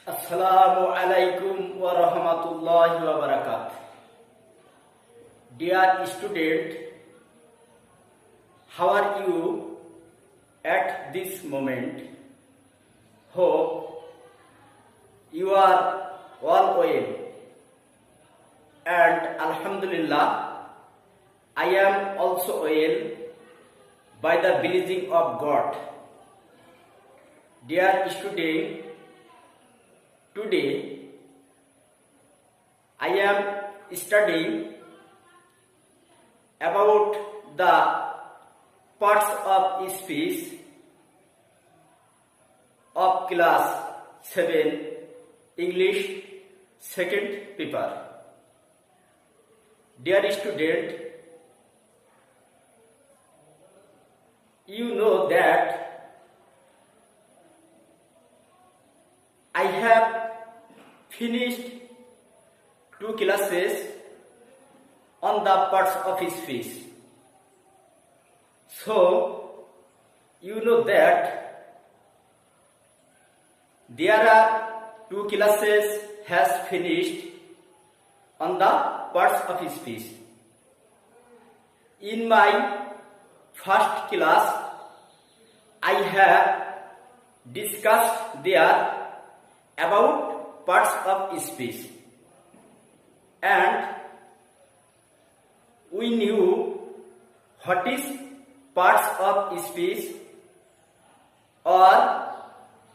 Assalamu alaikum wa rahmatullahi wa barakatuh. Dear student, how are you at this moment? Hope you are all well. And Alhamdulillah, I am also well by the blessing of God. Dear student, today I am studying about the parts of speech of class 7 English second paper. Dear student, you know that I have finished 2 classes on the parts of speech. So, you know that there are 2 classes has finished on the parts of speech. In my first class, I have discussed there about parts of speech, and we knew what is parts of speech, or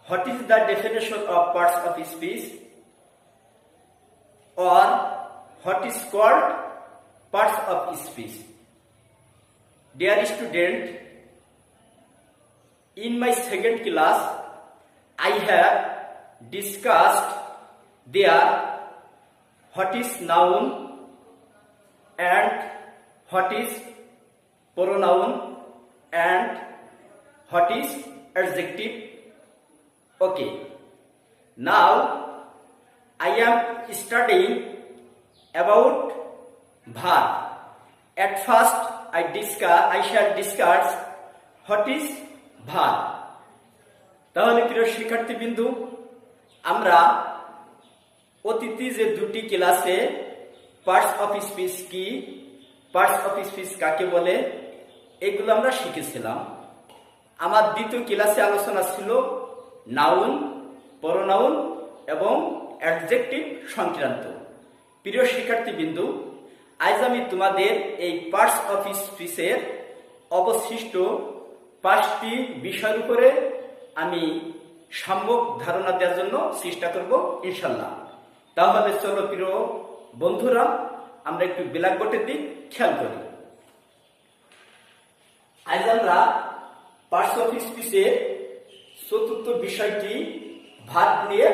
what is the definition of parts of speech, or what is called parts of speech. Dear student, in my second class, I have discussed there what is noun and what is pronoun and what is adjective. Okay, now I am studying about verb. At first I shall discuss what is verb. তাহলে প্রিয় শিক্ষার্থীবৃন্দ, আমরা অতীতে যে 2টি ক্লাসে parts of speech কি, parts of speech কাকে বলে, এগুলো আমরা শিখেছিলাম। আমার দ্বিতীয় ক্লাসে আলোচনা ছিল নাউন, প্রোনাউন এবং অ্যাডজেক্টিভ সংক্রান্ত। প্রিয় শিক্ষার্থীবৃন্দ, আজ আমি তোমাদের এই পার্টস অফ স্পিচের অবশিষ্ট 5টি বিষয়ের উপরে আমি সম্যক ধারণা দেওয়ার জন্য চেষ্টা করব ইনশাল্লাহ। তাহলে চলো প্রিয় বন্ধুরা, আমরা একটু ব্ল্যাকবোর্ডের দিক খেয়াল করি। আজ আমরা পার্টস অফ স্পিচের চতুর্থ বিষয়টি ভার্ব নিয়ে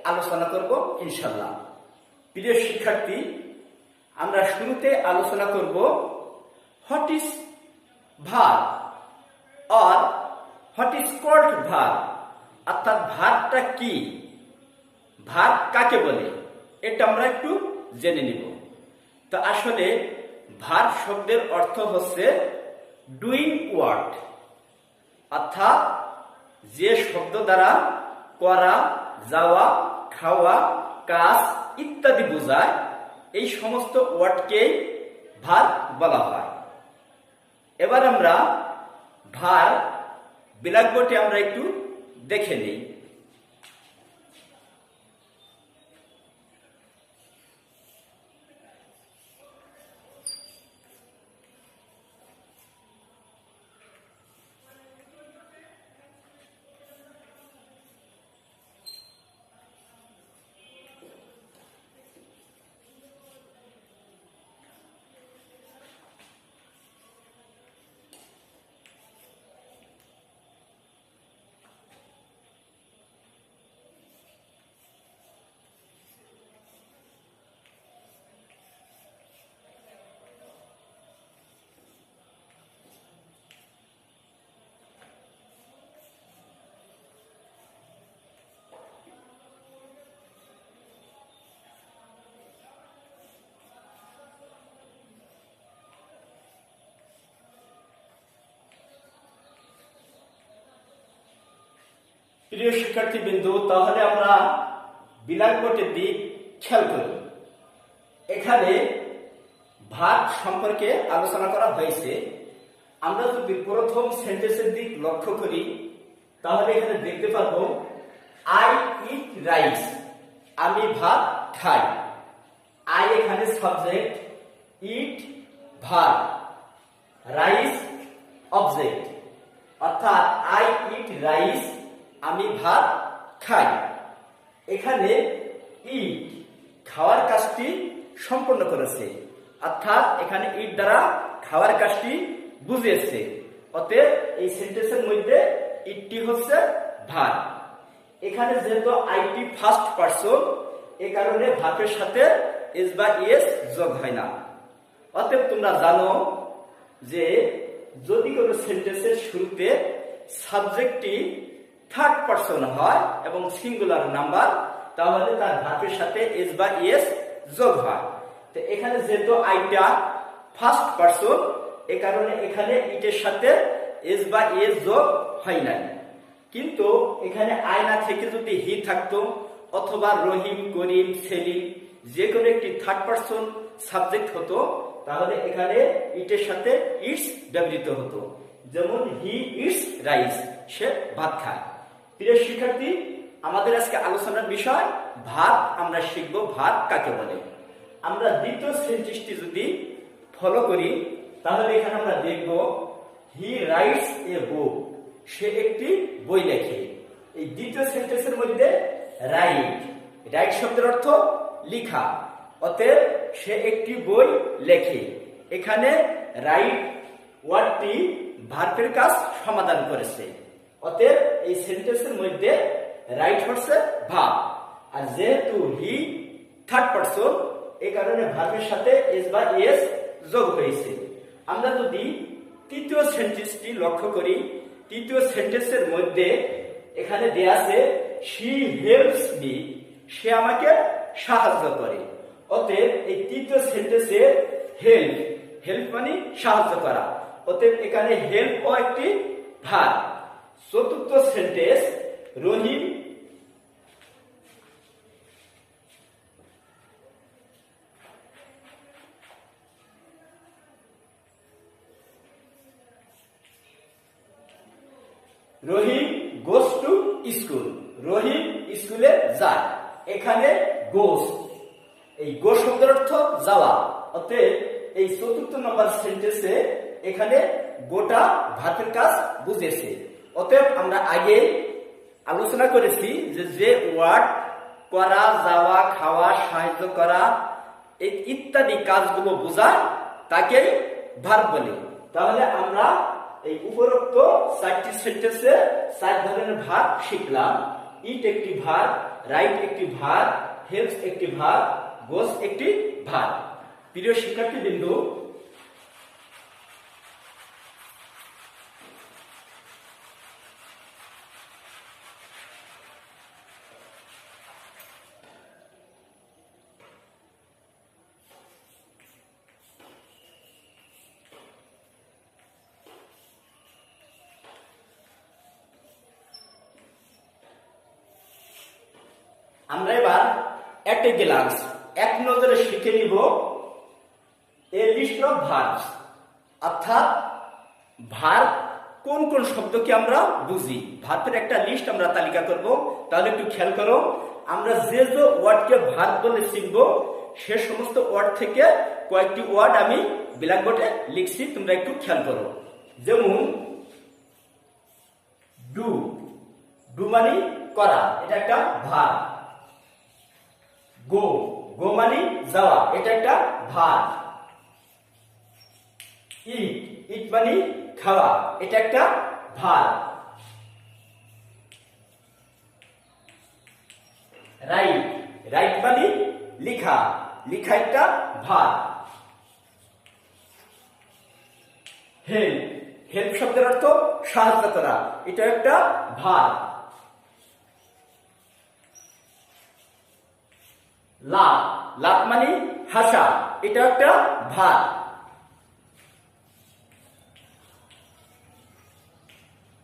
আলোচনা করব ইনশাল্লাহ। প্রিয় শিক্ষার্থী, আমরা শুরুতে আলোচনা করব what is verb or what is called verb, অর্থাৎ ভার্বটা কি, ভার্ব কাকে বলে, এটা আমরা একটু জেনে নিব। তো আসলে ভার্ব শব্দের অর্থ হচ্ছে ডুইং ওয়ার্ড, অর্থাৎ যে শব্দ দ্বারা করা, যাওয়া, খাওয়া, কাজ ইত্যাদি বোঝায়, এই সমস্ত ওয়ার্ডকেই ভার্ব বলা হয়। এবার আমরা ভার্ব ব্ল্যাকবোর্ডে আমরা একটু দেখে নিই। প্রিয় শিক্ষার্থীবৃন্দ, তাহলে আমরা বিলাকবোর্ডের দিক খেয়াল করি। এখানে ভাগ সম্পর্কে আলোচনা করা হয়েছে। আমরা যদি প্রথম সেন্টেন্সের দিক লক্ষ্য করি তাহলে এখানে দেখতে পাবো আই ইট রাইস, আমি ভাত খাই। আই এখানে সাবজেক্ট, ইট ভার্ব, রাইস অবজেক্ট, অর্থাৎ আই ইট রাইস, আমি ভাত খাই। এখানে ইট খাওয়ার কাজটি সম্পন্ন করেছে, অর্থাৎ এখানে ইট দ্বারা খাওয়ার কাজটি বুঝিয়েছে। অতএব এই সেন্টেন্সের মধ্যে ইটটি হচ্ছে ভার্ব। এখানে যেহেতু আইটি ফার্স্ট পারসন, এ কারণে ভার্বের সাথে এস বা এস যোগ হয় না। অতএব তোমরা জানো যে যদি কোনো সেন্টেন্সের শুরুতে সাবজেক্টটি থার্ড পারসন হয় এবং সিঙ্গুলার নাম্বার, তাহলে তার ভার্বের সাথে এস বা এস যোগ হয়। তো এখানে যেহেতু আইটা ফার্স্ট পারসন, এ কারণে এখানে ইটের সাথে এস বা এস যোগ হয় নাই। কিন্তু এখানে আয়না থেকে যদি হি থাকতো অথবা রহিম, করিম, সেলিম যে কোনো একটি থার্ড পারসন সাবজেক্ট হতো, তাহলে এখানে ইটের সাথে ইটস ব্যবহৃত হতো। যেমন হি ইটস রাইস, সে ভাত খায়। প্রিয় শিক্ষার্থী, আমাদের আজকে আলোচনার বিষয় ভাত। আমরা শিখব ভাত কাকে বলে। আমরা দ্বিতীয় সেন্টেন্সটি যদি ফলো করি তাহলে এখানে আমরা দেখব হি রাইটস এ বুক, সে একটি বই লেখে। এই দ্বিতীয় সেন্টেন্সের মধ্যে রাইট, রাইট শব্দের অর্থ লেখা। অতএব সে একটি বই লেখে। এখানে রাইট ওয়ার্ডটি ভার্বের কাজ সমাধান করেছে। অতএব এই সেন্টেন্সের মধ্যে রাইট হচ্ছে ভার্ব। আর যেহেতু হি থার্ড পারসন, এই কারণে ভার্বের সাথে এস বা এস যোগ হয়েছে। আমরা যদি তৃতীয় সেন্টেন্সটি লক্ষ্য করি, তৃতীয় সেন্টেন্সের মধ্যে এখানে দেয়া আছে শি হেল্পস মি, সে আমাকে সাহায্য করে। অতএব এই তৃতীয় সেন্টেন্সে হেল্প, হেল্প মানে সাহায্য করা। অতএব এখানে হেল্প ও একটি ভার্ব। চতুর্থ sentence Rahim Rahim goes to school, Rahim স্কুলে যায়। এখানে গোস, এই গোস শব্দের অর্থ যাওয়া। অতএব এই চতুর্থ নম্বর সেন্টেন্সে এখানে গোটা ভাতের কাজ বুঝেছে। অতএব আমরা আগে আলোচনা করেছি যে যে ওয়ার্ড করা, যাওয়া, খাওয়া, সাহায্য করা এই ইত্যাদি কাজগুলো বোঝায় তাকে ভার্ব বলে। তাহলে আমরা এই উপরোক্ত চারটি সেন্টেন্সে চার ধরনের ভার্ব শিখলাম। ইট একটি ভার্ব, রাইট একটি ভার্ব, হেল্পস একটি ভার্ব, গোস একটি ভার্ব। প্রিয় শিক্ষার্থীবৃন্দ, আমরা এবার এট এ গ্লান্স, এক নজরে শিখে নিব এ লিস্ট অফ ভার্বস, অর্থাৎ ভার্ব কোন কোন শব্দকে আমরা বুঝি। ভার্বের একটা লিস্ট আমরা তালিকা করব। তাহলে একটু খেয়াল করো, আমরা যে যে ওয়ার্ডকে ভার্ব বলে শিখব সে সমস্ত ওয়ার্ড থেকে কয়েকটি ওয়ার্ড আমি ব্ল্যাকবোর্ডে লিখছি, তোমরা একটু খেয়াল করো। যেমন ডু, ডু মানে করা, এটা একটা ভার্ব। গো, গো মানে যাওয়া, এটা একটা ভার্ব। ইট, ইট মানে খাওয়া, এটা একটা ভার্ব। রাইট, রাইট মানে লেখা, লেখা একটা ভার্ব। হেল্প, হেল্প শব্দের অর্থ সাহায্য করা, এটা একটা ভার্ব। লাভ, লাভ মানে হাসা, এটা একটা ভার্ব।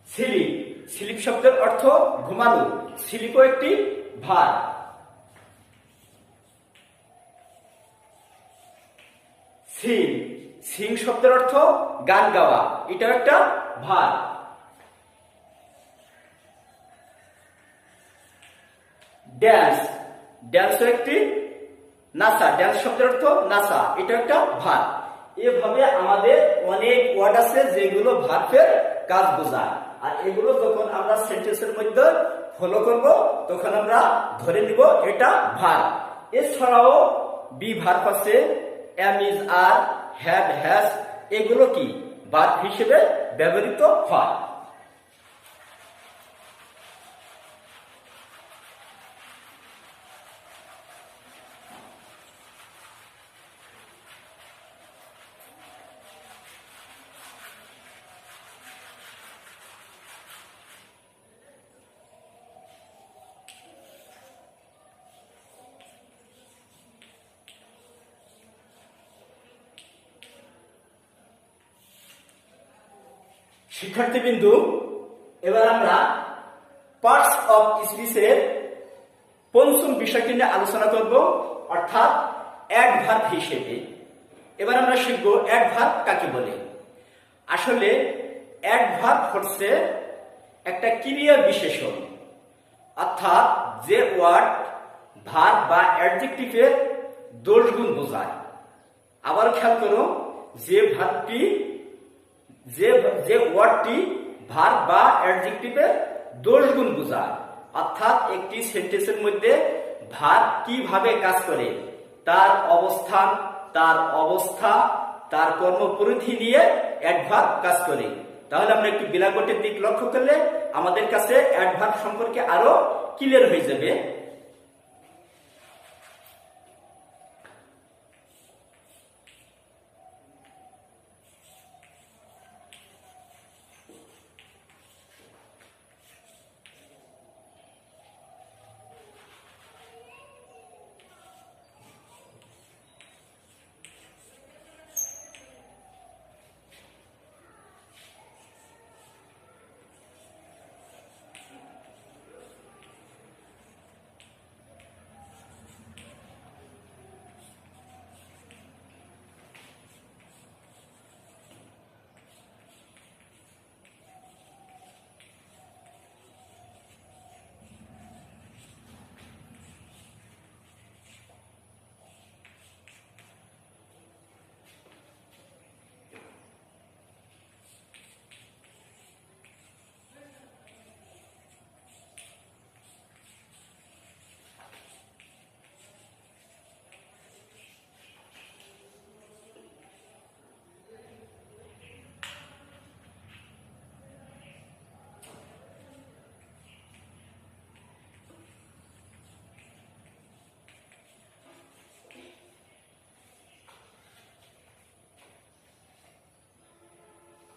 স্লিপ, স্লিপ শব্দের অর্থ ঘুমানো, স্লিপও একটি ভার্ব। সিং, সিং শব্দের অর্থ গান গাওয়া, এটা একটা ভার্ব। ড্যান্স, ড্যান্স একটি নাচা, ড্যান্স শব্দের অর্থ নাচা, এটা একটা ভার্ব। এভাবে আমাদের অনেক ওয়ার্ড আছে যেগুলো ভার্বের কাজ বোঝায়, আর এগুলো যখন আমরা সেন্টেন্সের মধ্যে ফলো করব তখন আমরা ধরে নিব এটা ভার্ব। এছাড়াও বি ভার্ব আছে, am is, are, have, has, এগুলো কি ভার্ব হিসেবে ব্যবহৃত হয়। শিক্ষার্থীবৃন্দু, এবার আমরা পার্টস অফ স্পিচের পঞ্চম বিষয়টি নিয়ে আলোচনা করব, অর্থাৎ অ্যাডভার্ব হিসেবে। এবার আমরা শিখব অ্যাডভার্ব কাকে বলে। আসলে অ্যাডভার্ব হচ্ছে একটা ক্রিয়া বিশেষণ, অর্থাৎ যে ওয়ার্ড ভার্ব বা অ্যাডজেক্টিভের দোষ গুণ বোঝায়। আবার খেয়াল করো, যে ভার্বটি যে ওয়ার্ডটি ভার্ব বা অ্যাডজেক্টিভের দোষ গুণ বোঝায়, অর্থাৎ একটি সেন্টেন্সের মধ্যে ভার্ব কিভাবে কাজ করে, তার অবস্থান, তার অবস্থা, তার কর্মপরিধি নিয়ে অ্যাডভার্ব কাজ করে। তাহলে আমরা একটু বিলাগটের দিক লক্ষ্য করলে আমাদের কাছে অ্যাডভার্ব সম্পর্কে আরো ক্লিয়ার হয়ে যাবে।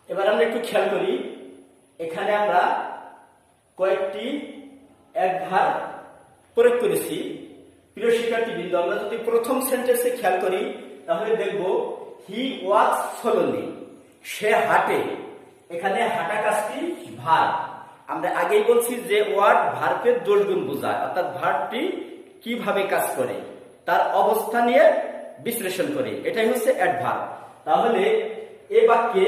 এবার আমরা একটু খেয়াল করি, এখানে আমরা কয়েকটি অ্যাডভার্ব প্রয়োগ করেছি। প্রিয় শিক্ষার্থীবৃন্দ, আমরা যদি প্রথম সেন্টেন্সে খেয়াল করি তাহলে দেখব হি ওয়াকস স্লোলি, সে হাঁটে। এখানে হাঁটা কাজটি ভার্ব। আমরা আগেই বলছি যে ওয়ার্ড ভার্বের দোষ গুণ বোঝায়, অর্থাৎ ভার্বটি কিভাবে কাজ করে তার অবস্থা নিয়ে বিশ্লেষণ করে, এটাই হচ্ছে অ্যাডভার্ব। তাহলে এই বাক্যে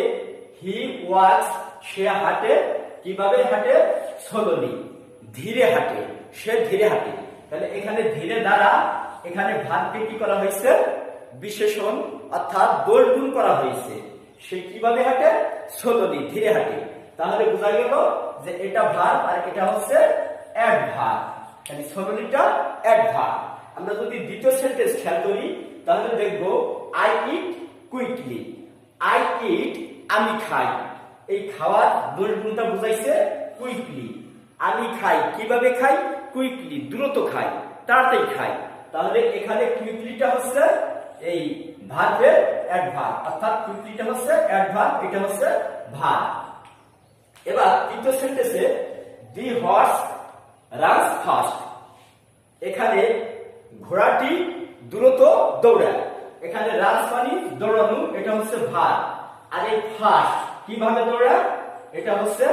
হি ওয়াকস, সে হাঁটে, কিভাবে হাঁটে, স্লোলি, ধীরে হাঁটে, সে ধীরে হাঁটে। তাহলে এখানে ধীরে দ্বারা এখানে ভার্বকে কি করা হয়েছে, বিশেষণ অর্থাৎ দোষ গুণ করা হয়েছে। সে কিভাবে হাঁটে, স্লোলি, ধীরে হাঁটে। তাহলে বোঝা গেল যে এটা ভার্ব আর এটা হচ্ছে অ্যাডভার্ব। তাহলে স্লোলিটা অ্যাডভার্ব। আমরা যদি দ্বিতীয় সেন্টেন্স খেয়াল করি তাহলে দেখব I it quickly. I eat, আমি খাই। এই খাওয়ার দোষ গুণটা বুঝাইছে কুইকলি। আমি খাই, কিভাবে খাই, কুইকলি, দ্রুত খাই, তাড়াতাড়ি খাই। তাহলে এখানে কুইকলিটা হচ্ছে এই ভার্বের অ্যাডভার্ব, অর্থাৎ কুইকলিটা হচ্ছে অ্যাডভার্ব, এটা হচ্ছে ভার্ব। এবার তৃতীয় সেন্টেন্সে দি হর্স রানস ফাস্ট। এখানে ঘোড়াটি দ্রুত দৌড়ায়। এখানে রানস মানে দৌড়ানো, এটা হচ্ছে ভার্ব। আর এই ফাস্ট কিভাবে দৌড়ায়, এটা হচ্ছে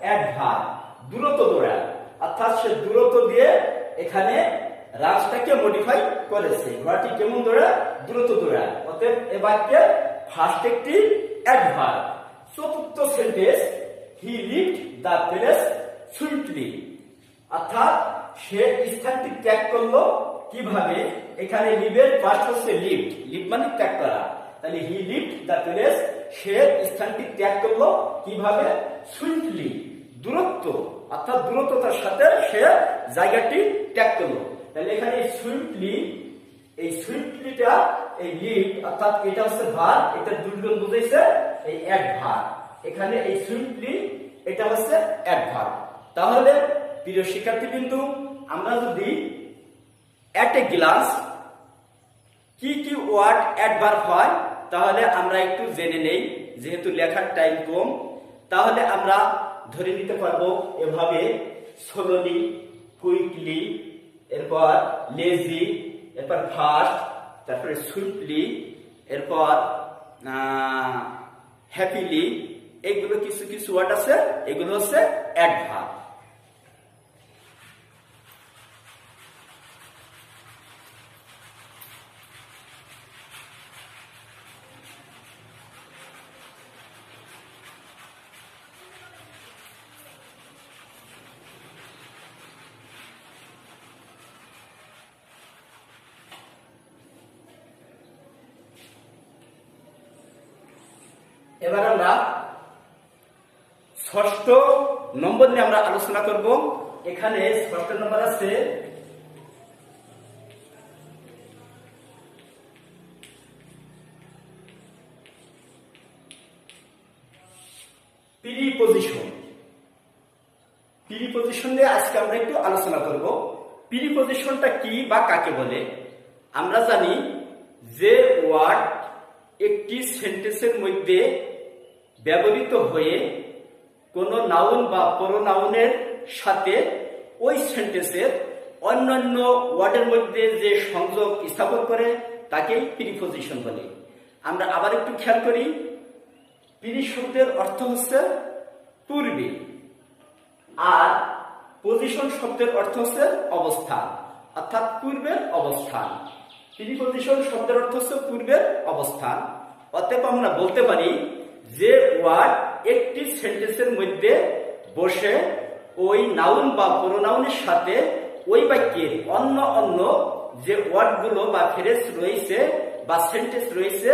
অ্যাডভার্ব, দ্রুত দৌড়ায়। অর্থাৎ সে দ্রুত দিয়ে এখানে রাজটাকে মডিফাই করেছে। ঘোড়াটি কেমন দৌড়ায়? দ্রুত দৌড়ায়। অতএব এ বাক্যে ফার্স্ট একটি অ্যাডভার্ব। চতুর্থ sentence, he lift the place swiftly, অর্থাৎ সে স্থানটি ত্যাগ করলো কিভাবে? এখানে লিভের পাস্ট হচ্ছে লিফট, লিফট মানে ত্যাগ করা। তাহলে হি লিফট দ্য প্লেস, সে স্থানটি ত্যাগ করলো কিভাবে? সুইফটলি, দূরত্ব, অর্থাৎ দূরত্বতার সাথে সে জায়গাটি ত্যাগ করলো। তাহলে এখানে সুইফটলি, এই সুইফটলিটা এই লিফট অর্থাৎ এটা হচ্ছে ভার, এটা দুইজন বুঝাইছে এই অ্যাডভার্ব। এখানে এই সুইফটলি এটা হচ্ছে অ্যাডভার্ব। তাহলে প্রিয় শিক্ষার্থী বিন্দু, আমরা যদি এট এ গ্লান্স কি কি ওয়ার্ড অ্যাডভার্ব হয় তাহলে আমরা একটু জেনে নেই, যেহেতু লেখার টাইম কম। তাহলে আমরা ধরে নিতে পারবো এভাবে: স্লোলি, কুইকলি, এরপর লেজি, এরপর ফাস্ট, তারপরে সুইফটলি, এরপর হ্যাপিলি। এগুলো কিছু কিছু ওয়ার্ড আছে, এগুলো হচ্ছে অ্যাডভার্ব। এবার আমরা ষষ্ঠ নম্বর নিয়ে আমরা আলোচনা করব। এখানে ষষ্ঠ নম্বর আছে প্রিপজিশন। প্রিপজিশন নিয়ে আজকে আমরা একটু আলোচনা করব। প্রিপজিশনটা কি বা কাকে বলে? আমরা জানি যে ওয়ার্ড একটি সেন্টেন্সের মধ্যে ব্যবহৃত হয়ে কোন নাউন বা প্রোনাউনের সাথে ওই সেন্টেন্সের অন্যান্য ওয়ার্ডের মধ্যে যে সংযোগ স্থাপন করে তাকেই প্রিপজিশন বলে। আমরা আবার একটু খেয়াল করি, প্রি শব্দের অর্থ হচ্ছে পূর্বে, আর পজিশন শব্দের অর্থ হচ্ছে অবস্থান, অর্থাৎ পূর্বের অবস্থান। প্রিপজিশন শব্দের অর্থ হচ্ছে পূর্বের অবস্থান। অতএব আমরা বলতে পারি যে ওয়ার্ড একটি সেন্টেন্সের মধ্যে বসে ওই নাউন বা প্রোনাউনের সাথে ওই বাক্যের অন্য অন্য যে ওয়ার্ডগুলো বা ফ্রেজ রয়েছে বা সেন্টেন্স রয়েছে,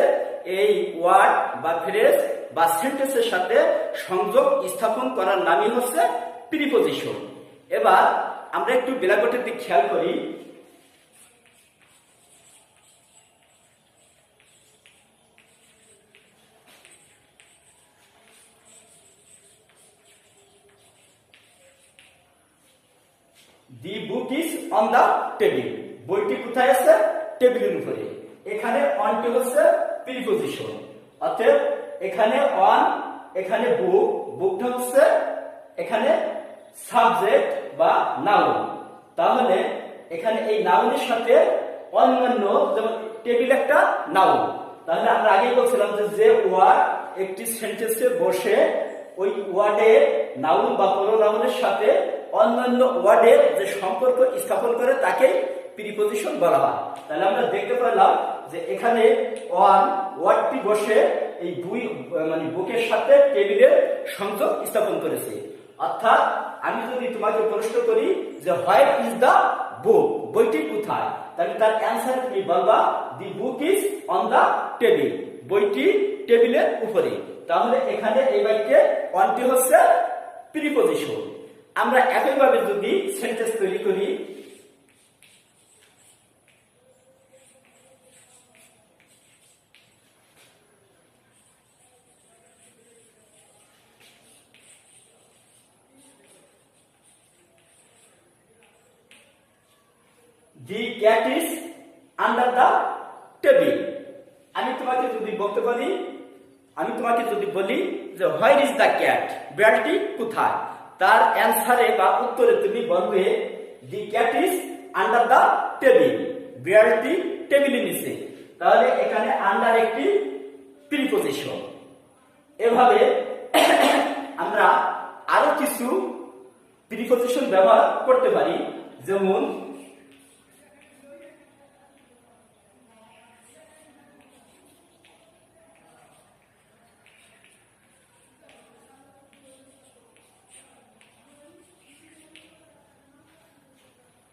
এই ওয়ার্ড বা ফ্রেজ বা সেন্টেন্সের সাথে সংযোগ স্থাপন করার নামই হচ্ছে প্রিপজিশন। এবার আমরা একটু ব্ল্যাকবোর্ডের দিকে খেয়াল করি। The book is on the table, বইটি কোথায় আছে? টেবিলের উপরে। এখানে অনটি হচ্ছে প্রিপজিশন। অতএব এখানে অন, এখানে বুক, বুকটা হচ্ছে এখানে সাবজেক্ট বা নাউন। তাহলে এখানে এই নাউনের সাথে অন্যান্য, যেমন টেবিল একটা নাউন। তাহলে আমরা আগেই বলছিলাম যে ওয়ার্ড একটি সেন্টেন্সে বসে ওই ওয়ার্ডের নাউন বা প্রোনাউনের সাথে অন্যান্য ওয়ার্ডের যে সম্পর্ক স্থাপন করে তাকে প্রিপজিশন বলা হয়। তাহলে আমরা দেখতে পেলাম যে এখানে অন ওয়ার্ডটি বসে এই দুই মানে বুকের সাথে টেবিলের সংযোগ স্থাপন করেছে। অর্থাৎ আমি যদি তোমাকে প্রশ্ন করি যে হোয়ার ইজ দা বুক, বইটি কোথায়, তাহলে তার অ্যান্সার তুমি বলবা the book is on the table, বইটি টেবিলের উপরে। তাহলে এখানে এই বাক্যে অনটি হচ্ছে প্রিপজিশন। আমরা একইভাবে যদি সেন্টেন্স তৈরি করি, the cat is under the table. আমি তোমাকে যদি বলতে পারি, আমি তোমাকে যদি বলি যে হোয়ার ইজ দা ক্যাট, বিড়ালটি কোথায়, তার অ্যান্সারে বা উত্তরে তুমি বলবে the cat is under the table, বিড়ালটি টেবিলের নিচে। তাহলে এখানে আন্ডার একটি প্রিপজিশন। এভাবে আমরা আরো কিছু প্রিপজিশন ব্যবহার করতে পারি, যেমন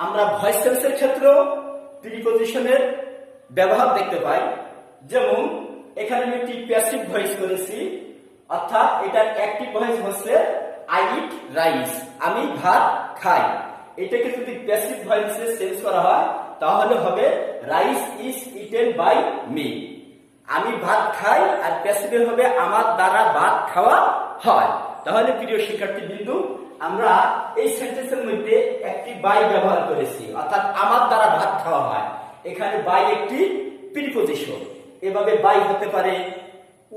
আমরা ভয়েস সেন্সের ক্ষেত্রেও প্রিপজিশনের ব্যবহার দেখতে পাই। যেমন এখানে আমি একটি প্যাসিভ ভয়েস করেছি, অর্থাৎ এটার অ্যাক্টিভ ভয়েস হচ্ছে আই ইট রাইস, আমি ভাত খাই। এটাকে যদি প্যাসিভ ভয়েসে চেঞ্জ করা হয় তাহলে হবে rice is eaten by me, আমি ভাত খাই, আর প্যাসিভে হবে আমার দ্বারা ভাত খাওয়া হয়। তাহলে প্রিয় শিক্ষার্থী বিন্দু, আমরা এই সেন্টেন্সের মধ্যে একটি বাই ব্যবহার করেছি, অর্থাৎ আমার দ্বারা ভাত খাওয়া হয়। এখানে বাই একটি প্রিপজিশন। এভাবে বাই হতে পারে,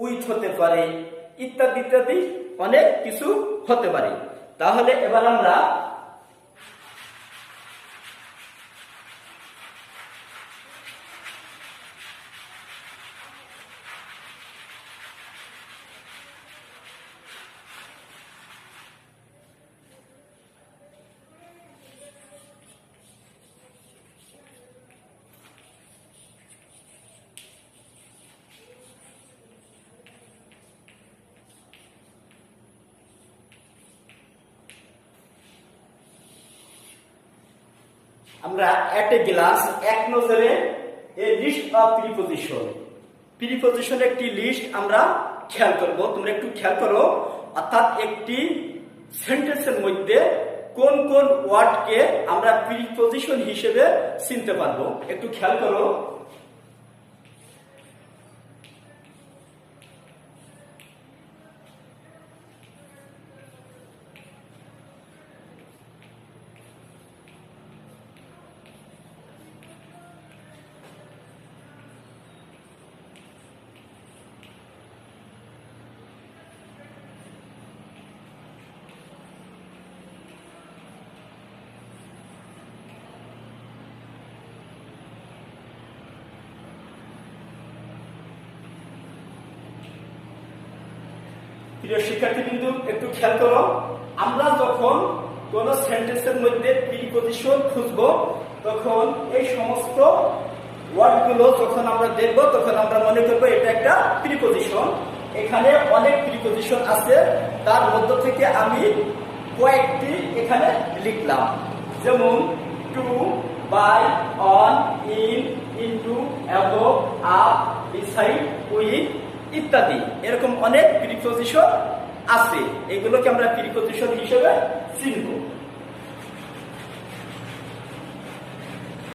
উইথ হতে পারে, ইত্যাদি ইত্যাদি অনেক কিছু হতে পারে। তাহলে এবার আমরা এট এ গ্লাস, এক নজরে এ লিস্ট অফ প্রিপজিশন, প্রিপজিশনের একটি লিস্ট আমরা খেয়াল করব। তোমরা একটু খেয়াল করো, অর্থাৎ একটি সেন্টেন্সের মধ্যে কোন কোন ওয়ার্ডকে আমরা প্রিপজিশন হিসেবে চিনতে পারবো, একটু খেয়াল করো। প্রিয় শিক্ষার্থীবৃন্দ, একটু খেয়াল করো, আমরা যখন কোন সেন্টেন্সের মধ্যে প্রিপজিশন খুঁজব তখন এই সমস্ত ওয়ার্ডগুলো যখন আমরা দেখব তখন আমরা মনে করবো এটা একটা প্রিপজিশন। এখানে অনেক প্রিপজিশন আছে, তার মধ্য থেকে আমি কয়েকটি এখানে লিখলাম। যেমন to, by, on, in, into, above, up, beside, with ইত্যাদি। এরকম অনেক প্রিপজিশন আছে, এগুলোকে আমরা প্রিপজিশন হিসেবে চিনব।